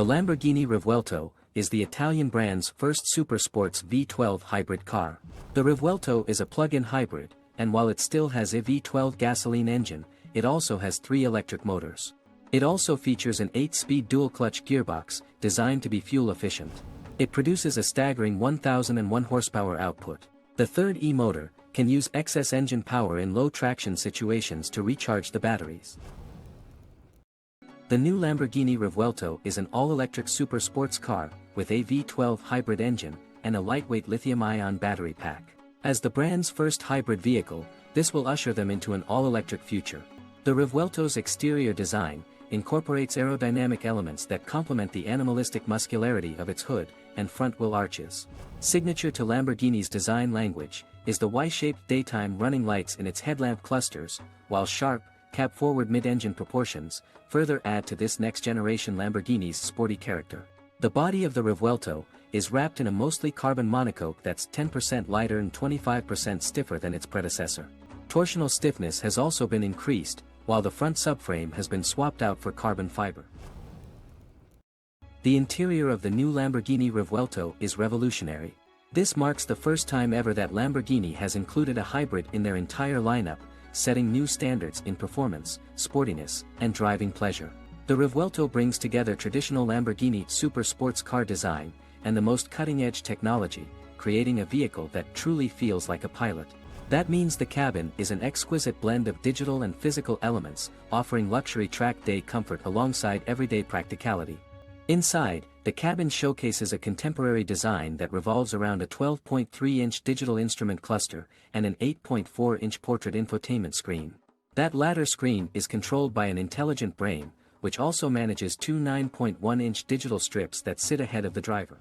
The Lamborghini Revuelto is the Italian brand's first super sports V12 hybrid car. The Revuelto is a plug-in hybrid, and while it still has a V12 gasoline engine, it also has 3 electric motors. It also features an 8-speed dual-clutch gearbox, designed to be fuel-efficient. It produces a staggering 1,001 horsepower output. The third E-motor can use excess engine power in low-traction situations to recharge the batteries. The new Lamborghini Revuelto is an all-electric super sports car, with a V12 hybrid engine, and a lightweight lithium-ion battery pack. As the brand's first hybrid vehicle, this will usher them into an all-electric future. The Revuelto's exterior design incorporates aerodynamic elements that complement the animalistic muscularity of its hood and front wheel arches. Signature to Lamborghini's design language is the Y-shaped daytime running lights in its headlamp clusters, while sharp, cab-forward mid-engine proportions further add to this next-generation Lamborghini's sporty character. The body of the Revuelto is wrapped in a mostly carbon monocoque that's 10% lighter and 25% stiffer than its predecessor. Torsional stiffness has also been increased, while the front subframe has been swapped out for carbon fiber. The interior of the new Lamborghini Revuelto is revolutionary. This marks the first time ever that Lamborghini has included a hybrid in their entire lineup, setting new standards in performance, sportiness, and driving pleasure. The Revuelto brings together traditional Lamborghini super sports car design and the most cutting-edge technology, creating a vehicle that truly feels like a pilot. That means the cabin is an exquisite blend of digital and physical elements, offering luxury track day comfort alongside everyday practicality. Inside, the cabin showcases a contemporary design that revolves around a 12.3-inch digital instrument cluster and an 8.4-inch portrait infotainment screen. That latter screen is controlled by an intelligent brain, which also manages 2 9.1-inch digital strips that sit ahead of the driver.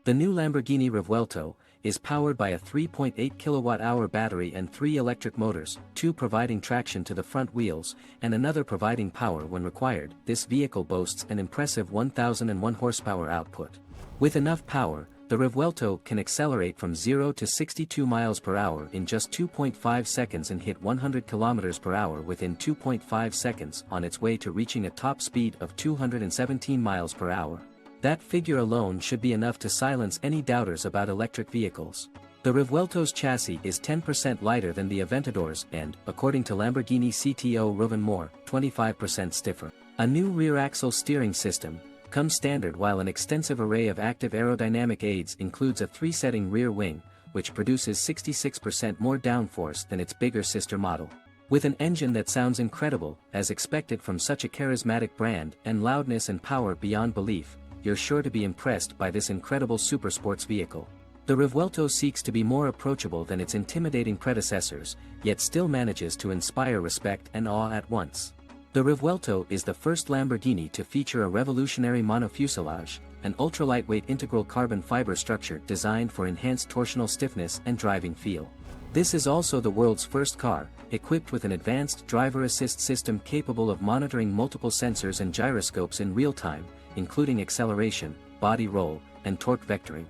The new Lamborghini Revuelto is powered by a 3.8 kilowatt-hour battery and 3 electric motors, 2 providing traction to the front wheels and another providing power when required. This vehicle boasts an impressive 1,001 horsepower output. With enough power, the Revuelto can accelerate from 0 to 62 miles per hour in just 2.5 seconds and hit 100 kilometers per hour within 2.5 seconds on its way to reaching a top speed of 217 miles per hour. That figure alone should be enough to silence any doubters about electric vehicles. The Revuelto's chassis is 10% lighter than the Aventador's and, according to Lamborghini CTO Ruben Moore, 25% stiffer. A new rear-axle steering system comes standard, while an extensive array of active aerodynamic aids includes a 3-setting rear wing, which produces 66% more downforce than its bigger sister model. With an engine that sounds incredible, as expected from such a charismatic brand, and loudness and power beyond belief, you're sure to be impressed by this incredible supersports vehicle. The Revuelto seeks to be more approachable than its intimidating predecessors, yet still manages to inspire respect and awe at once. The Revuelto is the first Lamborghini to feature a revolutionary monofuselage, an ultra-lightweight integral carbon fiber structure designed for enhanced torsional stiffness and driving feel. This is also the world's first car, equipped with an advanced driver assist system capable of monitoring multiple sensors and gyroscopes in real time, including acceleration, body roll, and torque vectoring.